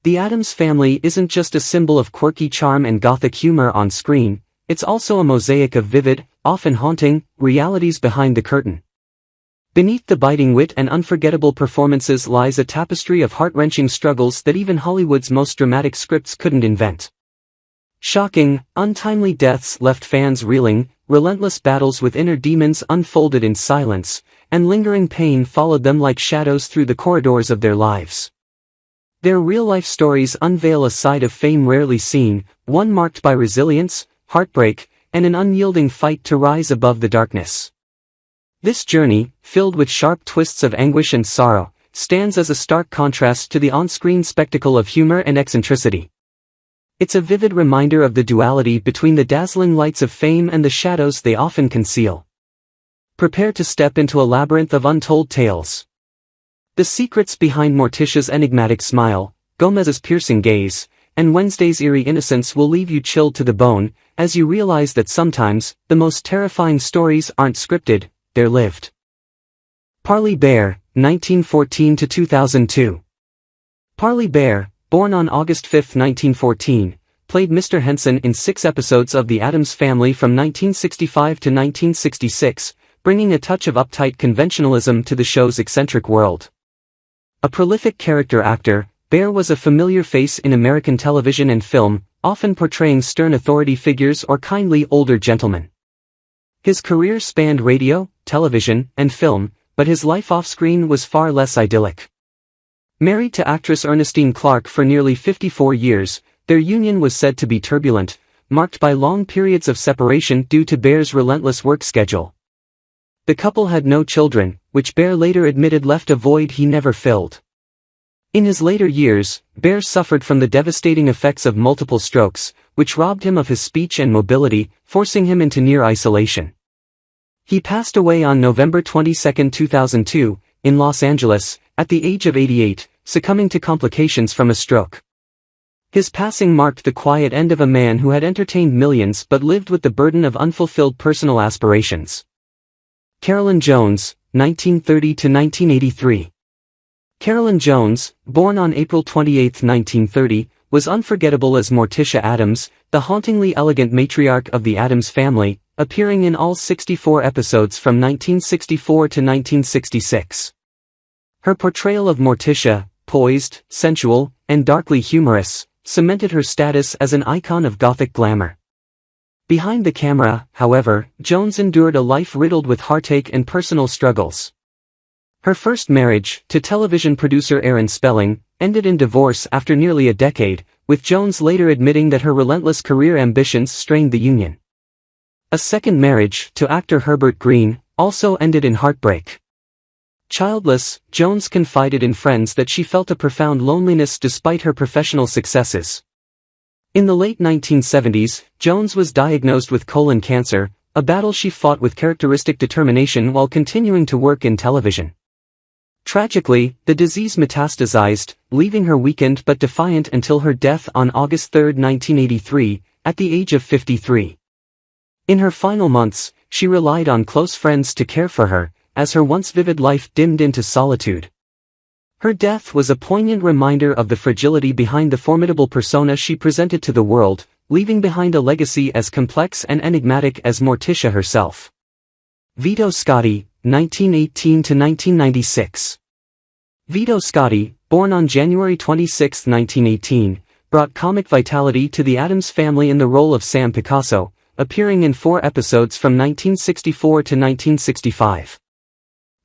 The Addams Family isn't just a symbol of quirky charm and gothic humor on screen, it's also a mosaic of vivid, often haunting, realities behind the curtain. Beneath the biting wit and unforgettable performances lies a tapestry of heart-wrenching struggles that even Hollywood's most dramatic scripts couldn't invent. Shocking, untimely deaths left fans reeling, relentless battles with inner demons unfolded in silence, and lingering pain followed them like shadows through the corridors of their lives. Their real-life stories unveil a side of fame rarely seen, one marked by resilience, heartbreak, and an unyielding fight to rise above the darkness. This journey, filled with sharp twists of anguish and sorrow, stands as a stark contrast to the on-screen spectacle of humor and eccentricity. It's a vivid reminder of the duality between the dazzling lights of fame and the shadows they often conceal. Prepare to step into a labyrinth of untold tales. The secrets behind Morticia's enigmatic smile, Gomez's piercing gaze, and Wednesday's eerie innocence will leave you chilled to the bone, as you realize that sometimes, the most terrifying stories aren't scripted, they're lived. Parley Baer, 1914–2002. Parley Baer, born on August 5, 1914, played Mr. Henson in 6 episodes of The Addams Family from 1965 to 1966, bringing a touch of uptight conventionalism to the show's eccentric world. A prolific character actor, Baer was a familiar face in American television and film, often portraying stern authority figures or kindly older gentlemen. His career spanned radio, television, and film, but his life off-screen was far less idyllic. Married to actress Ernestine Clark for nearly 54 years, their union was said to be turbulent, marked by long periods of separation due to Baer's relentless work schedule. The couple had no children, which Baer later admitted left a void he never filled. In his later years, Baer suffered from the devastating effects of multiple strokes, which robbed him of his speech and mobility, forcing him into near isolation. He passed away on November 22, 2002, in Los Angeles, at the age of 88, succumbing to complications from a stroke. His passing marked the quiet end of a man who had entertained millions but lived with the burden of unfulfilled personal aspirations. Carolyn Jones, 1930–1983. Carolyn Jones, born on April 28, 1930, was unforgettable as Morticia Addams, the hauntingly elegant matriarch of the Addams Family, appearing in all 64 episodes from 1964 to 1966. Her portrayal of Morticia, poised, sensual, and darkly humorous, cemented her status as an icon of gothic glamour. Behind the camera, however, Jones endured a life riddled with heartache and personal struggles. Her first marriage, to television producer Aaron Spelling, ended in divorce after nearly a decade, with Jones later admitting that her relentless career ambitions strained the union. A second marriage, to actor Herbert Green, also ended in heartbreak. Childless, Jones confided in friends that she felt a profound loneliness despite her professional successes. In the late 1970s, Jones was diagnosed with colon cancer, a battle she fought with characteristic determination while continuing to work in television. Tragically, the disease metastasized, leaving her weakened but defiant until her death on August 3, 1983, at the age of 53. In her final months, she relied on close friends to care for her, as her once vivid life dimmed into solitude. Her death was a poignant reminder of the fragility behind the formidable persona she presented to the world, leaving behind a legacy as complex and enigmatic as Morticia herself. Vito Scotti, 1918–1996. Vito Scotti, born on January 26, 1918, brought comic vitality to the Addams Family in the role of Sam Picasso, appearing in 4 episodes from 1964 to 1965.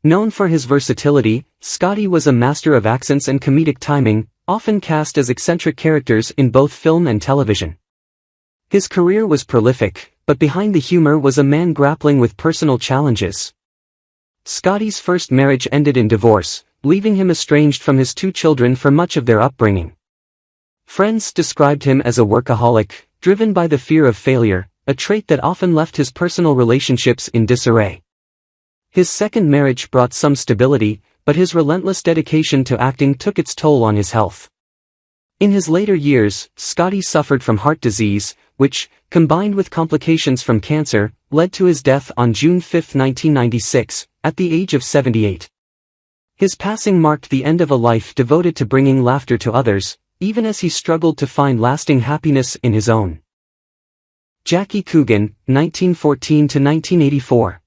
Known for his versatility, Scotti was a master of accents and comedic timing, often cast as eccentric characters in both film and television. His career was prolific, but behind the humor was a man grappling with personal challenges. Scotti's first marriage ended in divorce, leaving him estranged from his 2 children for much of their upbringing. Friends described him as a workaholic, driven by the fear of failure, a trait that often left his personal relationships in disarray. His second marriage brought some stability, but his relentless dedication to acting took its toll on his health. In his later years, Scotti suffered from heart disease, which, combined with complications from cancer, led to his death on June 5, 1996, at the age of 78. His passing marked the end of a life devoted to bringing laughter to others, even as he struggled to find lasting happiness in his own. Jackie Coogan, 1914–1984.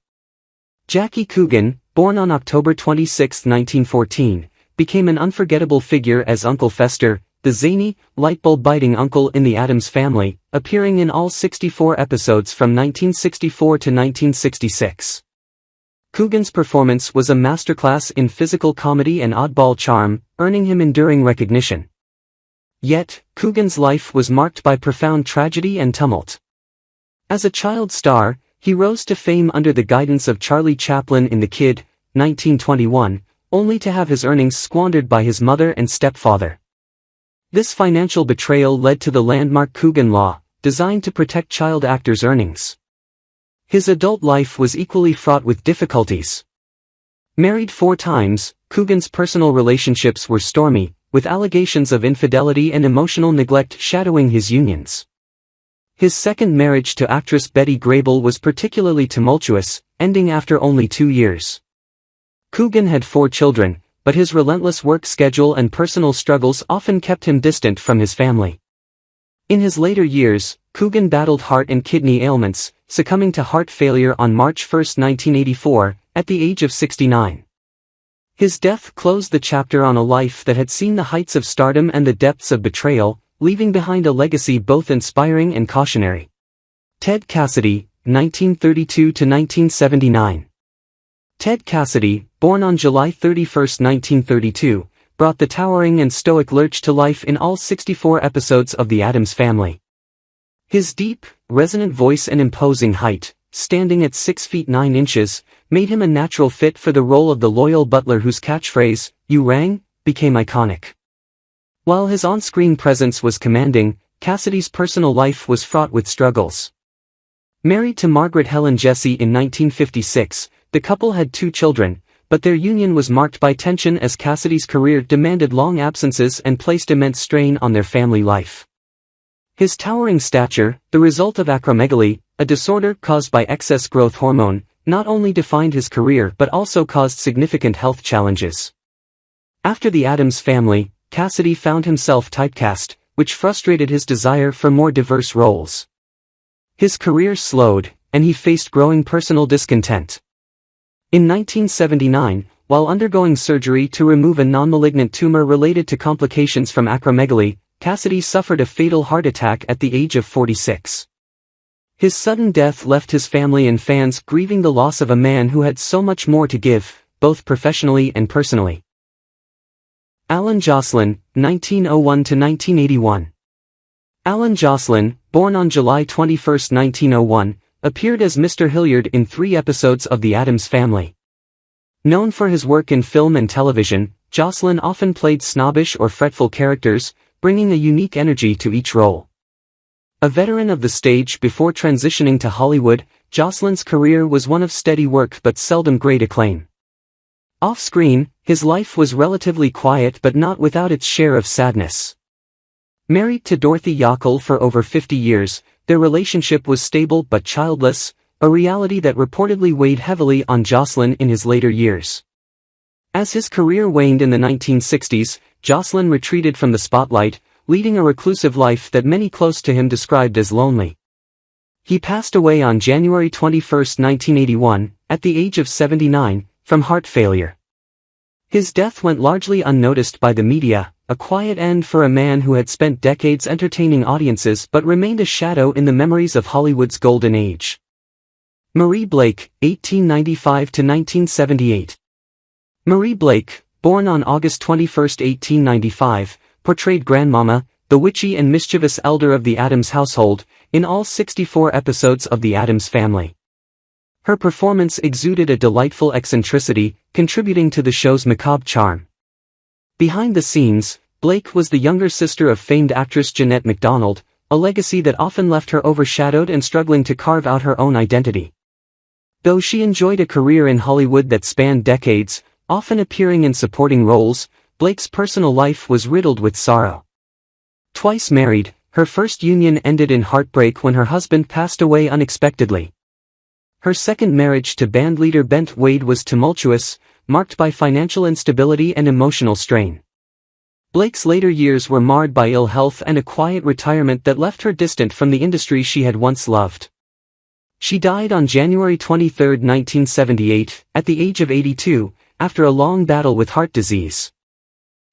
Jackie Coogan, born on October 26, 1914, became an unforgettable figure as Uncle Fester, the zany, light-bulb-biting uncle in the Addams Family, appearing in all 64 episodes from 1964 to 1966. Coogan's performance was a masterclass in physical comedy and oddball charm, earning him enduring recognition. Yet, Coogan's life was marked by profound tragedy and tumult. As a child star, he rose to fame under the guidance of Charlie Chaplin in The Kid, 1921, only to have his earnings squandered by his mother and stepfather. This financial betrayal led to the landmark Coogan Law, designed to protect child actors' earnings. His adult life was equally fraught with difficulties. Married 4 times, Coogan's personal relationships were stormy, with allegations of infidelity and emotional neglect shadowing his unions. His second marriage to actress Betty Grable was particularly tumultuous, ending after only 2 years. Coogan had 4 children, but his relentless work schedule and personal struggles often kept him distant from his family. In his later years, Coogan battled heart and kidney ailments, succumbing to heart failure on March 1, 1984, at the age of 69. His death closed the chapter on a life that had seen the heights of stardom and the depths of betrayal, leaving behind a legacy both inspiring and cautionary. Ted Cassidy, 1932–1979. Ted Cassidy, born on July 31, 1932, brought the towering and stoic Lurch to life in all 64 episodes of The Addams Family. His deep, resonant voice and imposing height, standing at 6 feet 9 inches, made him a natural fit for the role of the loyal butler whose catchphrase, "You rang," became iconic. While his on-screen presence was commanding, Cassidy's personal life was fraught with struggles. Married to Margaret Helen Jesse in 1956, the couple had 2 children, but their union was marked by tension as Cassidy's career demanded long absences and placed immense strain on their family life. His towering stature, the result of acromegaly, a disorder caused by excess growth hormone, not only defined his career but also caused significant health challenges. After The Addams Family, Cassidy found himself typecast, which frustrated his desire for more diverse roles. His career slowed, and he faced growing personal discontent. In 1979, while undergoing surgery to remove a non-malignant tumor related to complications from acromegaly, Cassidy suffered a fatal heart attack at the age of 46. His sudden death left his family and fans grieving the loss of a man who had so much more to give, both professionally and personally. Allyn Joslyn, 1901–1981. Allyn Joslyn, born on July 21, 1901, appeared as Mr. Hilliard in 3 episodes of The Addams Family. Known for his work in film and television, Joslyn often played snobbish or fretful characters, bringing a unique energy to each role. A veteran of the stage before transitioning to Hollywood, Joslyn's career was one of steady work but seldom great acclaim. Off-screen, his life was relatively quiet but not without its share of sadness. Married to Dorothy Yockel for over 50 years, their relationship was stable but childless, a reality that reportedly weighed heavily on Joslyn in his later years. As his career waned in the 1960s, Joslyn retreated from the spotlight, leading a reclusive life that many close to him described as lonely. He passed away on January 21, 1981, at the age of 79, from heart failure. His death went largely unnoticed by the media, a quiet end for a man who had spent decades entertaining audiences but remained a shadow in the memories of Hollywood's golden age. Marie Blake, 1895–1978. Marie Blake, born on August 21, 1895, portrayed Grandmama, the witchy and mischievous elder of the Addams household, in all 64 episodes of The Addams Family. Her performance exuded a delightful eccentricity, contributing to the show's macabre charm. Behind the scenes, Blake was the younger sister of famed actress Jeanette MacDonald, a legacy that often left her overshadowed and struggling to carve out her own identity. Though she enjoyed a career in Hollywood that spanned decades, often appearing in supporting roles, Blake's personal life was riddled with sorrow. Twice married, her first union ended in heartbreak when her husband passed away unexpectedly. Her second marriage to bandleader Bent Wade was tumultuous, marked by financial instability and emotional strain. Blake's later years were marred by ill health and a quiet retirement that left her distant from the industry she had once loved. She died on January 23, 1978, at the age of 82, after a long battle with heart disease.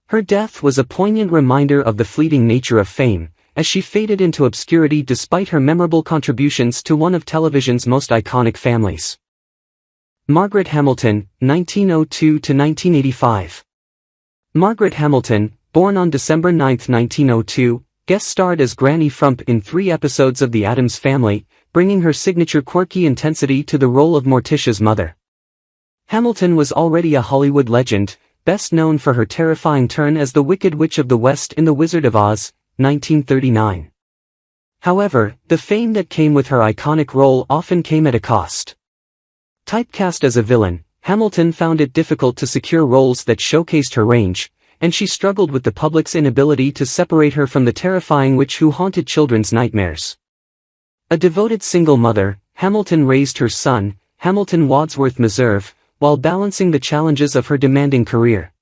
Her death was a poignant reminder of the fleeting nature of fame, as she faded into obscurity despite her memorable contributions to one of television's most iconic families. Margaret Hamilton, 1902–1985. Margaret Hamilton, born on December 9, 1902, guest-starred as Granny Frump in 3 episodes of The Addams Family, bringing her signature quirky intensity to the role of Morticia's mother. Hamilton was already a Hollywood legend, best known for her terrifying turn as the Wicked Witch of the West in The Wizard of Oz, 1939. However, the fame that came with her iconic role often came at a cost. Typecast as a villain, Hamilton found it difficult to secure roles that showcased her range, and she struggled with the public's inability to separate her from the terrifying witch who haunted children's nightmares. A devoted single mother, Hamilton raised her son, Hamilton Wadsworth Meserve, while balancing the challenges of her demanding career.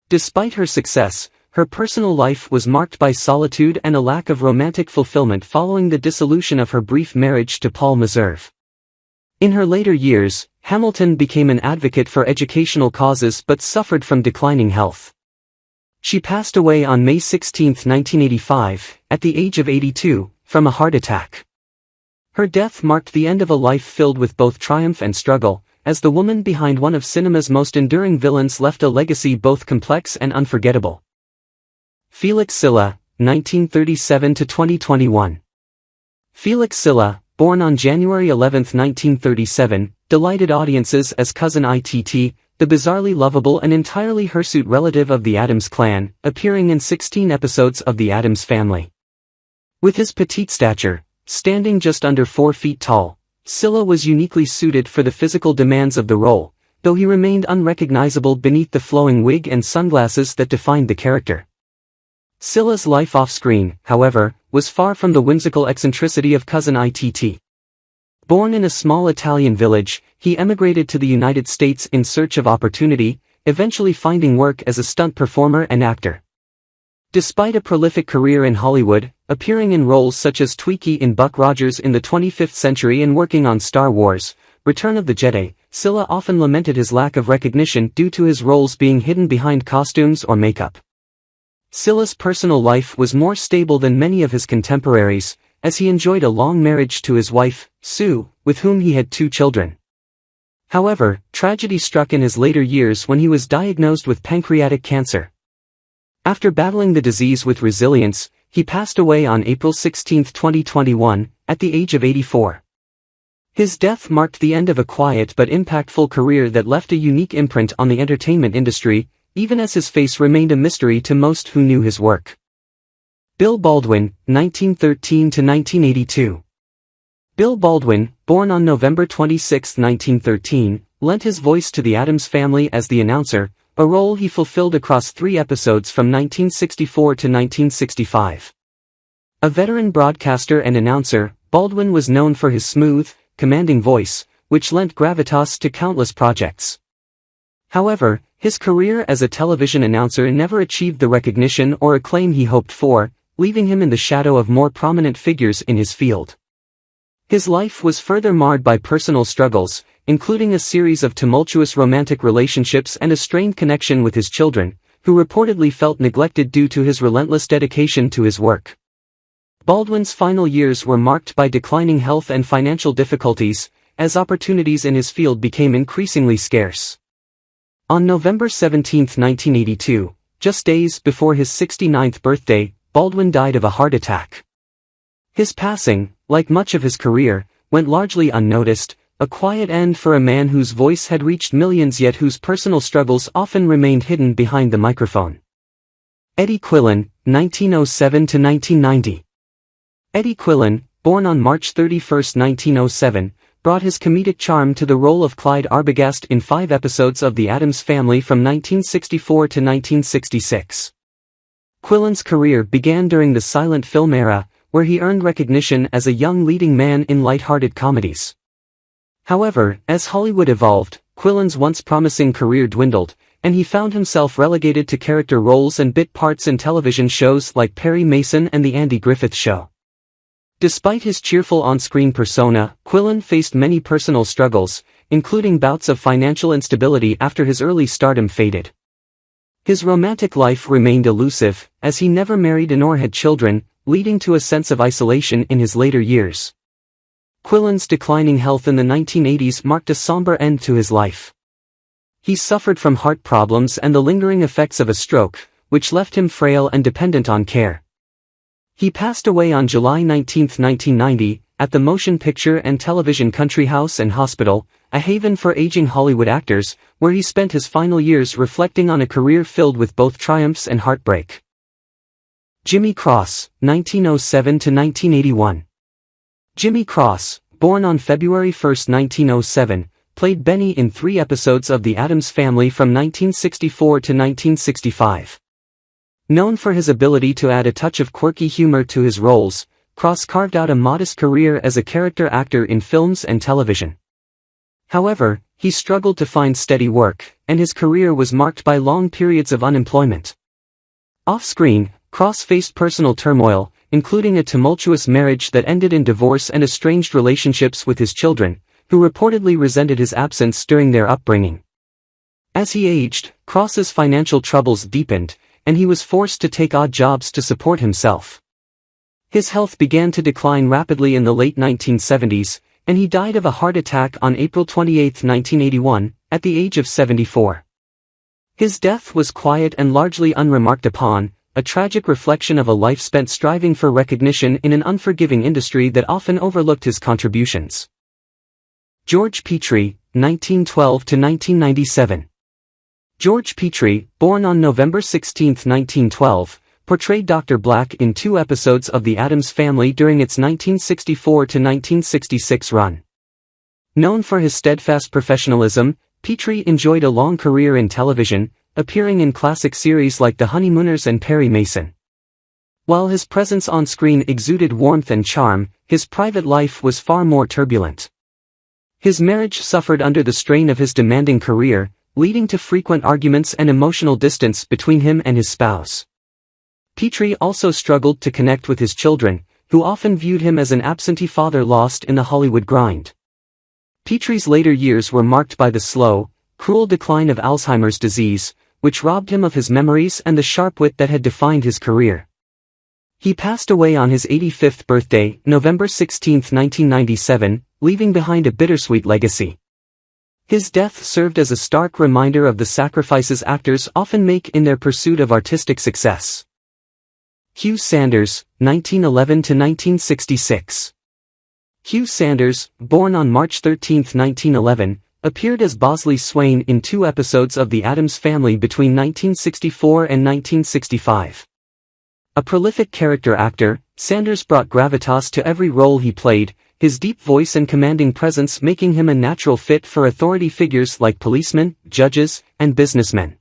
Despite her success, her personal life was marked by solitude and a lack of romantic fulfillment following the dissolution of her brief marriage to Paul Meserve. In her later years, Hamilton became an advocate for educational causes but suffered from declining health. She passed away on May 16, 1985, at the age of 82, from a heart attack. Her death marked the end of a life filled with both triumph and struggle, as the woman behind one of cinema's most enduring villains left a legacy both complex and unforgettable. Felix Silla, 1937–2021. Felix Silla, born on January 11, 1937, delighted audiences as Cousin Itt, the bizarrely lovable and entirely hirsute relative of the Addams clan, appearing in 16 episodes of The Addams Family. With his petite stature, standing just under 4 feet tall, Silla was uniquely suited for the physical demands of the role, though he remained unrecognizable beneath the flowing wig and sunglasses that defined the character. Silla's life off-screen, however, was far from the whimsical eccentricity of Cousin Itt. Born in a small Italian village, he emigrated to the United States in search of opportunity, eventually finding work as a stunt performer and actor. Despite a prolific career in Hollywood, appearing in roles such as Twiki in Buck Rogers in the 25th Century and working on Star Wars, Return of the Jedi, Silla often lamented his lack of recognition due to his roles being hidden behind costumes or makeup. Silla's personal life was more stable than many of his contemporaries, as he enjoyed a long marriage to his wife, Sue, with whom he had 2 children. However, tragedy struck in his later years when he was diagnosed with pancreatic cancer. After battling the disease with resilience, he passed away on April 16, 2021, at the age of 84. His death marked the end of a quiet but impactful career that left a unique imprint on the entertainment industry, even as his face remained a mystery to most who knew his work. Bill Baldwin, 1913–1982. Bill Baldwin, born on November 26, 1913, lent his voice to the Addams Family as the announcer, a role he fulfilled across 3 episodes from 1964 to 1965. A veteran broadcaster and announcer, Baldwin was known for his smooth, commanding voice, which lent gravitas to countless projects. However, his career as a television announcer never achieved the recognition or acclaim he hoped for, leaving him in the shadow of more prominent figures in his field. His life was further marred by personal struggles, including a series of tumultuous romantic relationships and a strained connection with his children, who reportedly felt neglected due to his relentless dedication to his work. Baldwin's final years were marked by declining health and financial difficulties, as opportunities in his field became increasingly scarce. On November 17, 1982, just days before his 69th birthday, Baldwin died of a heart attack. His passing, like much of his career, went largely unnoticed, a quiet end for a man whose voice had reached millions yet whose personal struggles often remained hidden behind the microphone. Eddie Quillin, 1907–1990. Eddie Quillin, born on March 31, 1907, brought his comedic charm to the role of Clyde Arbogast in 5 episodes of The Addams Family from 1964 to 1966. Quillin's career began during the silent film era, where he earned recognition as a young leading man in light-hearted comedies. However, as Hollywood evolved, Quillin's once promising career dwindled, and he found himself relegated to character roles and bit parts in television shows like Perry Mason and The Andy Griffith Show. Despite his cheerful on-screen persona, Quillin faced many personal struggles, including bouts of financial instability after his early stardom faded. His romantic life remained elusive, as he never married nor had children, leading to a sense of isolation in his later years. Quillin's declining health in the 1980s marked a somber end to his life. He suffered from heart problems and the lingering effects of a stroke, which left him frail and dependent on care. He passed away on July 19, 1990, at the Motion Picture and Television Country House and Hospital, a haven for aging Hollywood actors, where he spent his final years reflecting on a career filled with both triumphs and heartbreak. Jimmy Cross, 1907–1981. Jimmy Cross, born on February 1, 1907, played Benny in 3 episodes of The Addams Family from 1964 to 1965. Known for his ability to add a touch of quirky humor to his roles, Cross carved out a modest career as a character actor in films and television. However, he struggled to find steady work, and his career was marked by long periods of unemployment. Off-screen, Cross faced personal turmoil, including a tumultuous marriage that ended in divorce and estranged relationships with his children, who reportedly resented his absence during their upbringing. As he aged, Cross's financial troubles deepened, and he was forced to take odd jobs to support himself. His health began to decline rapidly in the late 1970s, and he died of a heart attack on April 28, 1981, at the age of 74. His death was quiet and largely unremarked upon, a tragic reflection of a life spent striving for recognition in an unforgiving industry that often overlooked his contributions. George Petrie, 1912–1997. George Petrie, born on November 16, 1912, portrayed Dr. Black in 2 episodes of The Addams Family during its 1964–1966 run. Known for his steadfast professionalism, Petrie enjoyed a long career in television, appearing in classic series like The Honeymooners and Perry Mason. While his presence on screen exuded warmth and charm, his private life was far more turbulent. His marriage suffered under the strain of his demanding career, leading to frequent arguments and emotional distance between him and his spouse. Petrie also struggled to connect with his children, who often viewed him as an absentee father lost in the Hollywood grind. Petrie's later years were marked by the slow, cruel decline of Alzheimer's disease, which robbed him of his memories and the sharp wit that had defined his career. He passed away on his 85th birthday, November 16, 1997, leaving behind a bittersweet legacy. His death served as a stark reminder of the sacrifices actors often make in their pursuit of artistic success. Hugh Sanders, 1911–1966. Hugh Sanders, born on March 13, 1911, appeared as Bosley Swain in 2 episodes of The Addams Family between 1964 and 1965. A prolific character actor, Sanders brought gravitas to every role he played, his deep voice and commanding presence making him a natural fit for authority figures like policemen, judges, and businessmen.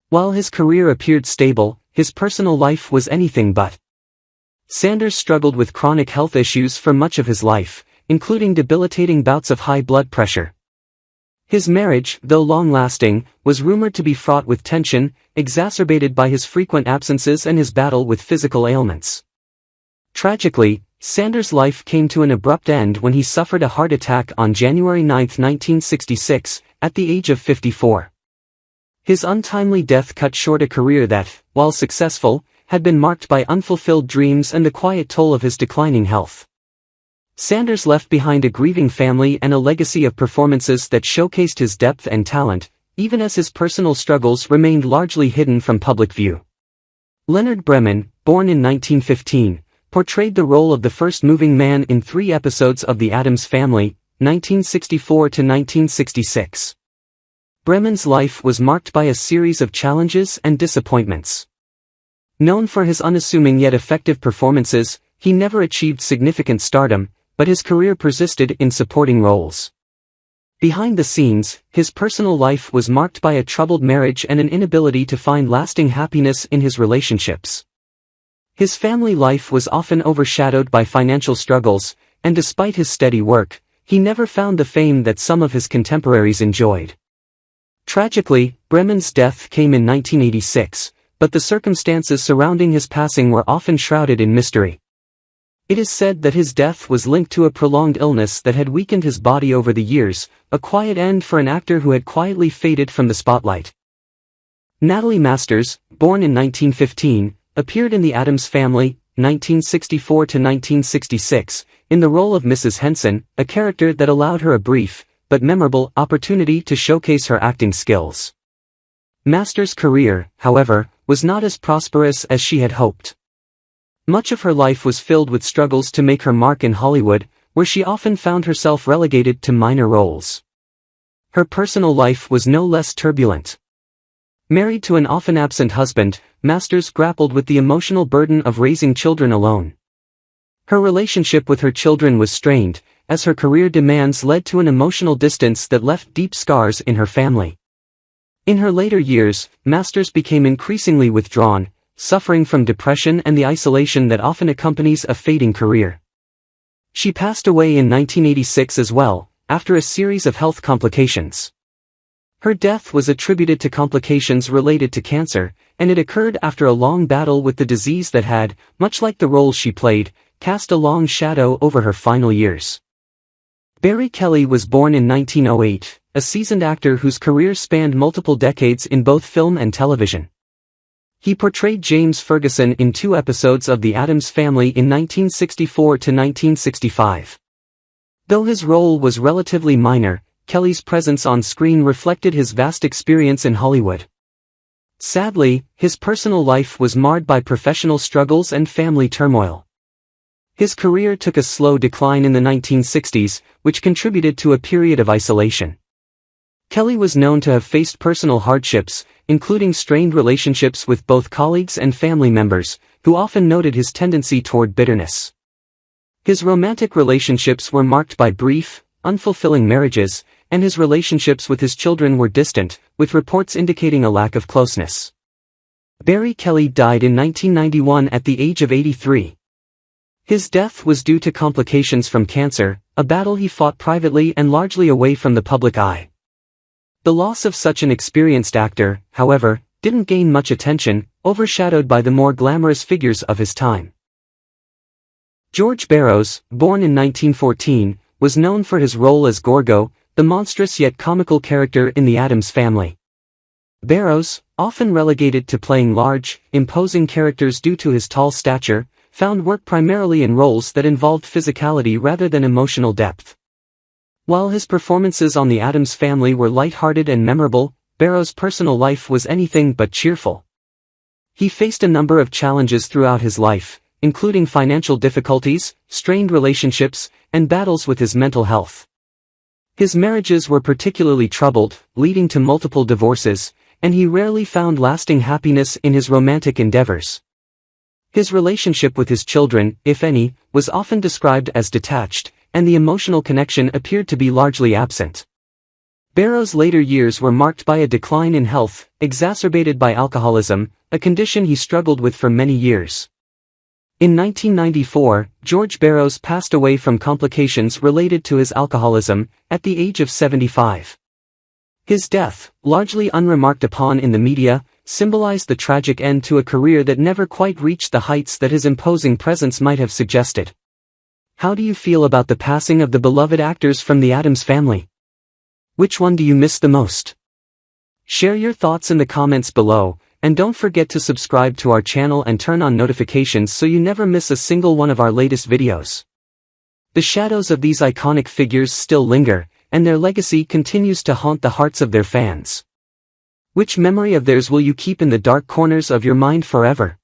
While his career appeared stable, his personal life was anything but. Sanders struggled with chronic health issues for much of his life, including debilitating bouts of high blood pressure. His marriage, though long-lasting, was rumored to be fraught with tension, exacerbated by his frequent absences and his battle with physical ailments. Tragically, Sanders' life came to an abrupt end when he suffered a heart attack on January 9, 1966, at the age of 54. His untimely death cut short a career that, while successful, had been marked by unfulfilled dreams and the quiet toll of his declining health. Sanders left behind a grieving family and a legacy of performances that showcased his depth and talent, even as his personal struggles remained largely hidden from public view. Leonard Bremen, born in 1915, portrayed the role of the first moving man in 3 episodes of The Addams Family, 1964–1966. Bremen's life was marked by a series of challenges and disappointments. Known for his unassuming yet effective performances, he never achieved significant stardom, but his career persisted in supporting roles. Behind the scenes, his personal life was marked by a troubled marriage and an inability to find lasting happiness in his relationships. His family life was often overshadowed by financial struggles, and despite his steady work, he never found the fame that some of his contemporaries enjoyed. Tragically, Bremen's death came in 1986, but the circumstances surrounding his passing were often shrouded in mystery. It is said that his death was linked to a prolonged illness that had weakened his body over the years, a quiet end for an actor who had quietly faded from the spotlight. Natalie Masters, born in 1915, appeared in The Addams Family, 1964 to 1966, in the role of Mrs. Henson, a character that allowed her a brief, but memorable, opportunity to showcase her acting skills. Masters' career, however, was not as prosperous as she had hoped. Much of her life was filled with struggles to make her mark in Hollywood, where she often found herself relegated to minor roles. Her personal life was no less turbulent. Married to an often absent husband, Masters grappled with the emotional burden of raising children alone. Her relationship with her children was strained, as her career demands led to an emotional distance that left deep scars in her family. In her later years, Masters became increasingly withdrawn, suffering from depression and the isolation that often accompanies a fading career. She passed away in 1986 as well, after a series of health complications. Her death was attributed to complications related to cancer, and it occurred after a long battle with the disease that had, much like the roles she played, cast a long shadow over her final years. Barry Kelley was born in 1908, a seasoned actor whose career spanned multiple decades in both film and television. He portrayed James Ferguson in 2 episodes of The Addams Family in 1964 to 1965. Though his role was relatively minor, Kelley's presence on screen reflected his vast experience in Hollywood. Sadly, his personal life was marred by professional struggles and family turmoil. His career took a slow decline in the 1960s, which contributed to a period of isolation. Kelley was known to have faced personal hardships, including strained relationships with both colleagues and family members, who often noted his tendency toward bitterness. His romantic relationships were marked by brief, unfulfilling marriages, and his relationships with his children were distant, with reports indicating a lack of closeness. Barry Kelley died in 1991 at the age of 83. His death was due to complications from cancer, a battle he fought privately and largely away from the public eye. The loss of such an experienced actor, however, didn't gain much attention, overshadowed by the more glamorous figures of his time. George Barrows, born in 1914, was known for his role as Gorgo, the monstrous yet comical character in The Addams Family. Barrows, often relegated to playing large, imposing characters due to his tall stature, found work primarily in roles that involved physicality rather than emotional depth. While his performances on The Addams Family were light-hearted and memorable, Barrow's personal life was anything but cheerful. He faced a number of challenges throughout his life, including financial difficulties, strained relationships, and battles with his mental health. His marriages were particularly troubled, leading to multiple divorces, and he rarely found lasting happiness in his romantic endeavors. His relationship with his children, if any, was often described as detached, and the emotional connection appeared to be largely absent. Barrow's later years were marked by a decline in health, exacerbated by alcoholism, a condition he struggled with for many years. In 1994, George Barrows passed away from complications related to his alcoholism, at the age of 75. His death, largely unremarked upon in the media, symbolized the tragic end to a career that never quite reached the heights that his imposing presence might have suggested. How do you feel about the passing of the beloved actors from The Addams Family? Which one do you miss the most? Share your thoughts in the comments below, and don't forget to subscribe to our channel and turn on notifications so you never miss a single one of our latest videos. The shadows of these iconic figures still linger, and their legacy continues to haunt the hearts of their fans. Which memory of theirs will you keep in the dark corners of your mind forever?